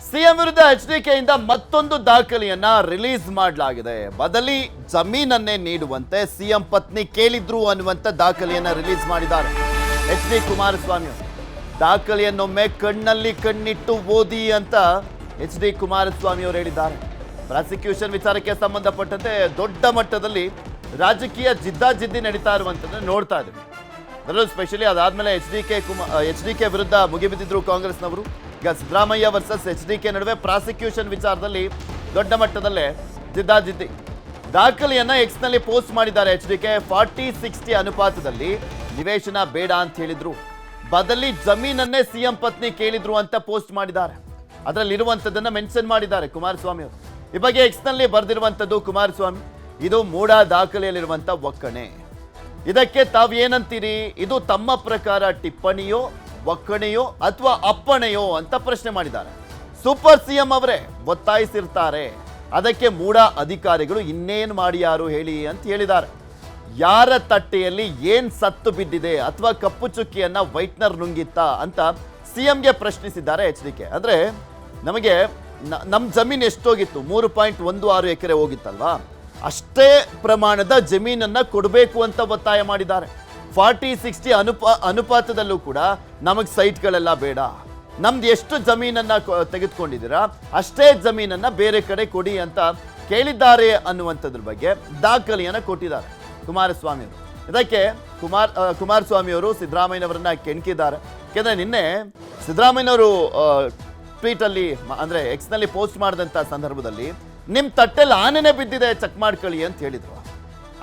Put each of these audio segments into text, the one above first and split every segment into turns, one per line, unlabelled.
CM ವಿರುದ್ಧ ಎಚ್ಡಿಕೆಯಿಂದ ಮತ್ತೊಂದು ದಾಖಲೆಯನ್ನ release ಮಾಡಲಾಗಿದೆ. ಬದಲಿ ಜಮೀನನ್ನೇ ನೀಡುವಂತೆ ಸಿಎಂ ಪತ್ನಿ ಕೇಳಿದ್ರು ಅನ್ನುವಂತ ದಾಖಲೆಯನ್ನ ರಿಲೀಸ್ ಮಾಡಿದ್ದಾರೆ ಎಚ್.ಡಿ. ಕುಮಾರಸ್ವಾಮಿ. ದಾಖಲೆಯನ್ನೊಮ್ಮೆ ಕಣ್ಣಲ್ಲಿ ಕಣ್ಣಿಟ್ಟು ಓದಿ ಅಂತ ಎಚ್.ಡಿ. ಕುಮಾರಸ್ವಾಮಿ ಅವರು ಹೇಳಿದ್ದಾರೆ. ಪ್ರಾಸಿಕ್ಯೂಷನ್ ವಿಚಾರಕ್ಕೆ ಸಂಬಂಧಪಟ್ಟಂತೆ ದೊಡ್ಡ ಮಟ್ಟದಲ್ಲಿ ರಾಜಕೀಯ ಜಿದ್ದಾಜಿದ್ದಿ ನಡೀತಾ ಇರುವಂತದ್ದು ನೋಡ್ತಾ ಇದ್ದೀವಿ. ಅದರಲ್ಲೂ ಸ್ಪೆಷಲಿ ಅದಾದ್ಮೇಲೆ ಎಚ್.ಡಿ.ಕೆ ವಿರುದ್ಧ ಮುಗಿಬಿದ್ದಿದ್ರು ಕಾಂಗ್ರೆಸ್ನವರು. ಈಗ ಸಿದ್ದರಾಮಯ್ಯ ವರ್ಸಸ್ ಎಚ್.ಡಿ.ಕೆ ನಡುವೆ ಪ್ರಾಸಿಕ್ಯೂಷನ್ ವಿಚಾರದಲ್ಲಿ ದೊಡ್ಡ ಮಟ್ಟದಲ್ಲೇ ಜಿದ್ದಾಜಿದ್ದಿ. ದಾಖಲೆಯನ್ನ ಎಕ್ಸ್ ನಲ್ಲಿ ಪೋಸ್ಟ್ ಮಾಡಿದ್ದಾರೆ ಎಚ್.ಡಿ.ಕೆ. 40-60 ಅನುಪಾತದಲ್ಲಿ ನಿವೇಶನ ಬೇಡ ಅಂತ ಹೇಳಿದ್ರು, ಬದಲಿ ಜಮೀನನ್ನೇ ಸಿಎಂ ಪತ್ನಿ ಕೇಳಿದ್ರು ಅಂತ ಪೋಸ್ಟ್ ಮಾಡಿದ್ದಾರೆ. ಅದರಲ್ಲಿ ಇರುವಂತದನ್ನ ಮೆನ್ಷನ್ ಮಾಡಿದ್ದಾರೆ ಕುಮಾರಸ್ವಾಮಿ ಅವರು. ಈ ಬಗ್ಗೆ ಎಕ್ಸ್ ನಲ್ಲಿ ಬರೆದಿರುವಂತದ್ದು ಕುಮಾರಸ್ವಾಮಿ, ಇದು ಮೂಢ ದಾಖಲೆಯಲ್ಲಿರುವಂತ ಒಕ್ಕಣೆ. ಇದಕ್ಕೆ ತಾವು ಏನಂತೀರಿ? ಇದು ತಮ್ಮ ಪ್ರಕಾರ ಟಿಪ್ಪಣಿಯೋ, ಒಕ್ಕಣೆಯೋ ಅಥವಾ ಅಪ್ಪಣೆಯೋ ಅಂತ ಪ್ರಶ್ನೆ ಮಾಡಿದ್ದಾರೆ. ಸೂಪರ್ ಸಿಎಂ ಅವರೇ ಒತ್ತಾಯಿಸಿರ್ತಾರೆ, ಅದಕ್ಕೆ ಮೂಢ ಅಧಿಕಾರಿಗಳು ಇನ್ನೇನು ಮಾಡಿಯಾರು ಹೇಳಿ ಅಂತ ಹೇಳಿದ್ದಾರೆ. ಯಾರ ತಟ್ಟೆಯಲ್ಲಿ ಏನ್ ಸತ್ತು ಬಿದ್ದಿದೆ ಅಥವಾ ಕಪ್ಪು ಚುಕ್ಕಿಯನ್ನ ವೈಟ್ನರ್ ನುಂಗಿತ್ತ ಅಂತ ಸಿಎಂಗೆ ಪ್ರಶ್ನಿಸಿದ್ದಾರೆ ಎಚ್.ಡಿ.ಕೆ. ಅಂದ್ರೆ ನಮಗೆ ನಮ್ಮ ಜಮೀನು ಎಷ್ಟೋಗಿತ್ತು? 3.16 ಎಕರೆ ಹೋಗಿತ್ತಲ್ವಾ, ಅಷ್ಟೇ ಪ್ರಮಾಣದ ಜಮೀನನ್ನ ಕೊಡಬೇಕು ಅಂತ ಒತ್ತಾಯ ಮಾಡಿದ್ದಾರೆ. 40-60 ಅನುಪಾತದಲ್ಲೂ ಕೂಡ ನಮಗೆ ಸೈಟ್ಗಳೆಲ್ಲ ಬೇಡ, ನಮ್ದು ಎಷ್ಟು ಜಮೀನನ್ನ ತೆಗೆದುಕೊಂಡಿದ್ದೀರಾ ಅಷ್ಟೇ ಜಮೀನನ್ನ ಬೇರೆ ಕಡೆ ಕೊಡಿ ಅಂತ ಕೇಳಿದ್ದಾರೆ ಅನ್ನುವಂಥದ್ರ ಬಗ್ಗೆ ದಾಖಲೆಯನ್ನ ಕೊಟ್ಟಿದ್ದಾರೆ ಕುಮಾರಸ್ವಾಮಿ ಅವರು. ಇದಕ್ಕೆ ಕುಮಾರಸ್ವಾಮಿ ಅವರು ಸಿದ್ದರಾಮಯ್ಯನವರನ್ನ ಕೆಣಕಿದ್ದಾರೆ. ಯಾಕೆಂದ್ರೆ ನಿನ್ನೆ ಸಿದ್ದರಾಮಯ್ಯನವರು ಟ್ವೀಟ್ ಅಲ್ಲಿ ಅಂದ್ರೆ ಎಕ್ಸ್ ನಲ್ಲಿ ಪೋಸ್ಟ್ ಮಾಡಿದಂತ ಸಂದರ್ಭದಲ್ಲಿ ನಿಮ್ ತಟ್ಟೆಲ್ಲಿ ಆನೆನೆ ಬಿದ್ದಿದೆ, ಚೆಕ್ ಮಾಡ್ಕೊಳ್ಳಿ ಅಂತ ಹೇಳಿದ್ರು.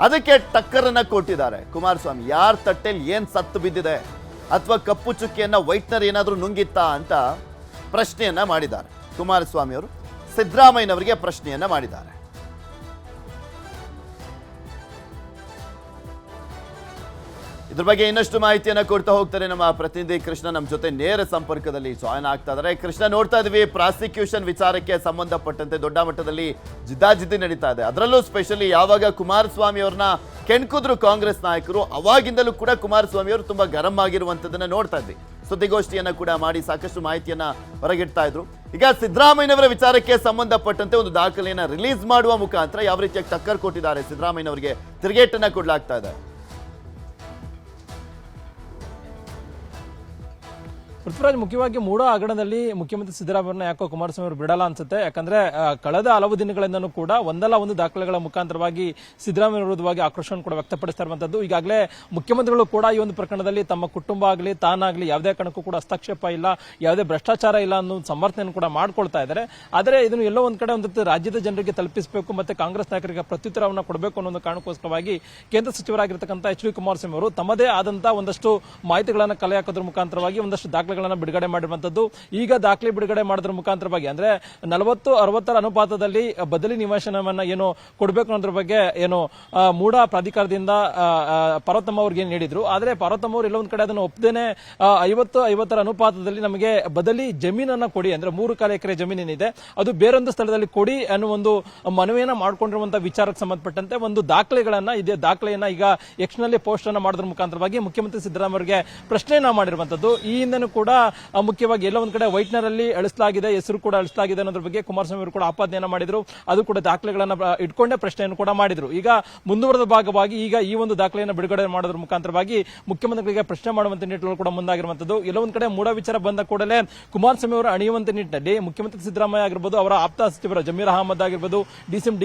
ಅದಕ್ಕೆ ಟಕ್ಕರನ್ನ ಕೊಟ್ಟಿದ್ದಾರೆ ಕುಮಾರಸ್ವಾಮಿ. ಯಾರ ತಟ್ಟೆಯಲ್ಲಿ ಏನ್ ಸತ್ತು ಬಿದ್ದಿದೆ ಅಥವಾ ಕಪ್ಪು ಚುಕ್ಕಿಯನ್ನ ವೈಟ್ನರ್ ಏನಾದ್ರೂ ನುಂಗಿತ್ತಾ ಅಂತ ಪ್ರಶ್ನೆಯನ್ನ ಮಾಡಿದ್ದಾರೆ ಕುಮಾರಸ್ವಾಮಿ ಅವರು. ಸಿದ್ದರಾಮಯ್ಯನವರಿಗೆ ಪ್ರಶ್ನೆಯನ್ನ ಮಾಡಿದ್ದಾರೆ. ಇದ್ರ ಬಗ್ಗೆ ಇನ್ನಷ್ಟು ಮಾಹಿತಿಯನ್ನ ಕೊಡ್ತಾ ಹೋಗ್ತಾರೆ ನಮ್ಮ ಪ್ರತಿನಿಧಿ ಕೃಷ್ಣ. ನಮ್ಮ ಜೊತೆ ನೇರ ಸಂಪರ್ಕದಲ್ಲಿ ಜಾಯ್ನ್ ಆಗ್ತಾ ಇದ್ದಾರೆ. ಕೃಷ್ಣ, ನೋಡ್ತಾ ಇದ್ವಿ ಪ್ರಾಸಿಕ್ಯೂಷನ್ ವಿಚಾರಕ್ಕೆ ಸಂಬಂಧಪಟ್ಟಂತೆ ದೊಡ್ಡ ಮಟ್ಟದಲ್ಲಿ ಜಿದ್ದಾಜಿದ್ದಿ ನಡೀತಾ ಇದೆ. ಅದರಲ್ಲೂ ಸ್ಪೆಷಲಿ ಯಾವಾಗ ಕುಮಾರಸ್ವಾಮಿ ಅವ್ರನ್ನ ಕೆಣಕಿದ್ರು ಕಾಂಗ್ರೆಸ್ ನಾಯಕರು, ಅವಾಗಿಂದಲೂ ಕೂಡ ಕುಮಾರಸ್ವಾಮಿ ಅವರು ತುಂಬಾ ಗರಂ ಆಗಿರುವಂತದನ್ನ ನೋಡ್ತಾ ಇದ್ವಿ. ಸುದ್ದಿಗೋಷ್ಠಿಯನ್ನ ಕೂಡ ಮಾಡಿ ಸಾಕಷ್ಟು ಮಾಹಿತಿಯನ್ನ ಹೊರಗಿಡ್ತಾ ಇದ್ರು. ಈಗ ಸಿದ್ದರಾಮಯ್ಯನವರ ವಿಚಾರಕ್ಕೆ ಸಂಬಂಧಪಟ್ಟಂತೆ ಒಂದು ದಾಖಲೆಯನ್ನ ರಿಲೀಸ್ ಮಾಡುವ ಮುಖಾಂತರ ಯಾವ ರೀತಿಯಾಗಿ ಟಕ್ಕರ್ ಕೊಟ್ಟಿದ್ದಾರೆ ಸಿದ್ದರಾಮಯ್ಯನವರಿಗೆ ತಿರುಗೇಟನ್ನ ಕೊಡ್ಲಾಗ್ತಾ ಇದೆ.
ಪೃಥ್ವಿರಾಜ್, ಮುಖ್ಯವಾಗಿ ಮೂಢ ಹಗರಣದಲ್ಲಿ ಮುಖ್ಯಮಂತ್ರಿ ಸಿದ್ದರಾಮಯ್ಯನ ಯಾಕೋ ಕುಮಾರಸ್ವಾಮಿ ಅವರು ಬಿಡಲ್ಲ ಅನ್ಸುತ್ತೆ. ಯಾಕಂದ್ರೆ ಕಳೆದ ಹಲವು ದಿನಗಳಿಂದನೂ ಕೂಡ ಒಂದಲ್ಲ ಒಂದು ದಾಖಲೆಗಳ ಮುಖಾಂತರವಾಗಿ ಸಿದ್ದರಾಮಯ್ಯ ವಿರುದ್ಧವಾಗಿ ಆಕ್ರೋಶವನ್ನು ಕೂಡ ವ್ಯಕ್ತಪಡಿಸ್ತಾ ಇರುವಂತದ್ದು. ಈಗಾಗಲೇ ಮುಖ್ಯಮಂತ್ರಿಗಳು ಕೂಡ ಈ ಒಂದು ಪ್ರಕರಣದಲ್ಲಿ ತಮ್ಮ ಕುಟುಂಬ ಆಗಲಿ ತಾನಾಗಲಿ ಯಾವುದೇ ಕಾರಣಕ್ಕೂ ಕೂಡ ಹಸ್ತಕ್ಷೇಪ ಇಲ್ಲ, ಯಾವುದೇ ಭ್ರಷ್ಟಾಚಾರ ಇಲ್ಲ ಅನ್ನೋ ಸಮರ್ಥನೆಯನ್ನು ಕೂಡ ಮಾಡ್ಕೊಳ್ತಾ ಇದ್ದಾರೆ. ಆದರೆ ಇದನ್ನು ಎಲ್ಲೋ ಒಂದ್ ಕಡೆ ಒಂದು ರಾಜ್ಯದ ಜನರಿಗೆ ತಲುಪಿಸಬೇಕು ಮತ್ತೆ ಕಾಂಗ್ರೆಸ್ ನಾಯಕರಿಗೆ ಪ್ರತ್ಯುತ್ತರವನ್ನು ಕೊಡಬೇಕು ಅನ್ನೋ ಒಂದು ಕಾರಣಕ್ಕೋಸ್ಕರವಾಗಿ ಕೇಂದ್ರ ಸಚಿವರಾಗಿರ್ತಕ್ಕಂಥ ಎಚ್.ಡಿ. ಕುಮಾರಸ್ವಾಮಿ ಅವರು ತಮ್ಮದೇ ಆದಂತಹ ಒಂದಷ್ಟು ಮಾಹಿತಿಗಳನ್ನು ಕಲೆ ಹಾಕೋದ್ರ ಮುಖಾಂತರವಾಗಿ ಒಂದಷ್ಟು ದಾಖಲೆ ಬಿಡುಗಡೆ ಮಾಡಿರುವಂತದ್ದು. ಈಗ ದಾಖಲೆ ಬಿಡುಗಡೆ ಮಾಡೋದ್ರ ಮುಖಾಂತರವಾಗಿ ಅಂದ್ರೆ 40-60 ಅನುಪಾತದಲ್ಲಿ ಬದಲಿ ನಿವೇಶನವನ್ನ ಏನು ಕೊಡಬೇಕು ಅನ್ನೋದ್ರ ಬಗ್ಗೆ ಏನು ಮೂಢ ಪ್ರಾಧಿಕಾರದಿಂದ ಪಾರ್ವತಮ್ಮ ಅವ್ರಿಗೆ ಏನ್ ನೀಡಿದ್ರು. ಆದ್ರೆ ಪಾರ್ವತಮ್ಮ ಅವರು ಎಲ್ಲೊಂದ್ ಕಡೆ ಅದನ್ನು ಒಪ್ಪದೇನೆ 50-50 ಅನುಪಾತದಲ್ಲಿ ನಮಗೆ ಬದಲಿ ಜಮೀನನ್ನ ಕೊಡಿ, ಅಂದ್ರೆ 3.25 ಎಕರೆ ಜಮೀನೇನಿದೆ ಅದು ಬೇರೊಂದು ಸ್ಥಳದಲ್ಲಿ ಕೊಡಿ ಅನ್ನೋ ಒಂದು ಮನವಿಯನ್ನ ಮಾಡ್ಕೊಂಡಿರುವಂತಹ ವಿಚಾರಕ್ಕೆ ಸಂಬಂಧಪಟ್ಟಂತೆ ಒಂದು ದಾಖಲೆಯನ್ನ ಈಗ ಎಕ್ಸ್ ನಲ್ಲಿ ಪೋಸ್ಟ್ ಅನ್ನ ಮಾಡೋದ್ರ ಮುಖಾಂತರವಾಗಿ ಮುಖ್ಯಮಂತ್ರಿ ಸಿದ್ದರಾಮಯ್ಯ ಅವರಿಗೆ ಪ್ರಶ್ನೆಯನ್ನ ಮಾಡಿರುವಂತದ್ದು. ಈ ಹಿಂದೆನೂ ಕೂಡ ಮುಖ್ಯವಾಗಿ ಎಲ್ಲ ಒಂದ್ ಕಡೆ ವೈಟ್ನರ್ ಅಲ್ಲಿ ಅಳಿಸಲಾಗಿದೆ, ಹೆಸರು ಕೂಡ ಅಳಿಸಲಾಗಿದೆ ಅನ್ನೋದ್ರ ಬಗ್ಗೆ ಕುಮಾರಸ್ವಾಮಿ ಅವರು ಕೂಡ ಆಪಾದನೆಯನ್ನ ಮಾಡಿದ್ರು. ಅದು ಕೂಡ ದಾಖಲೆಗಳನ್ನ ಇಟ್ಕೊಂಡೇ ಪ್ರಶ್ನೆಯನ್ನು ಕೂಡ ಮಾಡಿದ್ರು. ಈಗ ಮುಂದುವರೆದ ಭಾಗವಾಗಿ ಈಗ ಈ ಒಂದು ದಾಖಲೆಯನ್ನು ಬಿಡುಗಡೆ ಮಾಡೋದ್ರ ಮುಖಾಂತರವಾಗಿ ಮುಖ್ಯಮಂತ್ರಿಗಳಿಗೆ ಪ್ರಶ್ನೆ ಮಾಡುವಂತ ನಿಟ್ಟಿನಲ್ಲಿ ಕೂಡ ಮುಂದಾಗಿರುವಂತದ್ದು. ಎಲ್ಲ ಒಂದ್ ಕಡೆ ಮೂಢ ವಿಚಾರ ಬಂದ ಕೂಡಲೇ ಕುಮಾರಸ್ವಾಮಿ ಅವರು ಅಣಿಯುವಂತ ನಿಟ್ಟಿನಲ್ಲಿ ಮುಖ್ಯಮಂತ್ರಿ ಸಿದ್ದರಾಮಯ್ಯ ಆಗಿರ್ಬೋದು, ಅವರ ಆಪ್ತ ಸಚಿವರು ಜಮೀರ್ ಅಹಮದ್ ಆಗಿರ್ಬೋದು, ಡಿಸಿಎಂ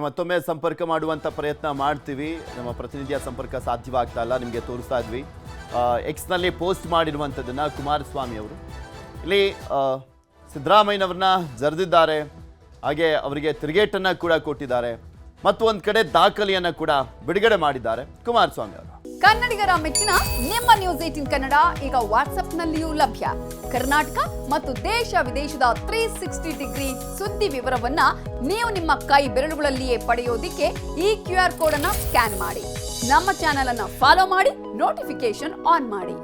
ಮತ್ತೊಮ್ಮೆ ಸಂಪರ್ಕ ಮಾಡುವಂತ ಪ್ರಯತ್ನ ಮಾಡ್ತೀವಿ. ನಮ್ಮ ಪ್ರತಿನಿಧಿಯ ಸಂಪರ್ಕ ಸಾಧ್ಯವಾಗ್ತಾ ಇಲ್ಲ, ನಿಮಗೆ ತೋರಿಸ್ತಾ ಇದ್ವಿ. ಎಕ್ಸ್ ನಲ್ಲಿ ಪೋಸ್ಟ್ ಮಾಡಿರುವಂತದನ್ನ ಕುಮಾರಸ್ವಾಮಿ ಅವರು ಇಲ್ಲಿ ಸಿದ್ದರಾಮಯ್ಯನವ್ರನ್ನ ಜರೆದಿದ್ದಾರೆ, ಹಾಗೆ ಅವರಿಗೆ ತಿರುಗೇಟನ್ನ ಕೂಡ ಕೊಟ್ಟಿದ್ದಾರೆ. ಮತ್ತು ಒಂದ್ ಕಡೆ ದಾಖಲೆಯನ್ನ ಕೂಡ ಬಿಡುಗಡೆ ಮಾಡಿದ್ದಾರೆ ಕುಮಾರಸ್ವಾಮಿ ಅವರು.
ಕನ್ನಡಿಗರ ಮೆಚ್ಚಿನ ನಿಮ್ಮ ನ್ಯೂಸ್ 18 ಕನ್ನಡ ಈಗ ವಾಟ್ಸ್ಆಪ್ನಲ್ಲಿಯೂ ಲಭ್ಯ. ಕರ್ನಾಟಕ ಮತ್ತು ದೇಶ ವಿದೇಶದ 360 ಡಿಗ್ರಿ ಸುದ್ದಿ ವಿವರವನ್ನ ನೀವು ನಿಮ್ಮ ಕೈ ಬೆರಳುಗಳಲ್ಲಿಯೇ ಪಡೆಯೋದಿಕ್ಕೆ ಈ QR ಕೋಡ್ ಅನ್ನ ಸ್ಕ್ಯಾನ್ ಮಾಡಿ. ನಮ್ಮ ಚಾನೆಲ್ ಅನ್ನ ಫಾಲೋ ಮಾಡಿ, ನೋಟಿಫಿಕೇಶನ್ ಆನ್ ಮಾಡಿ.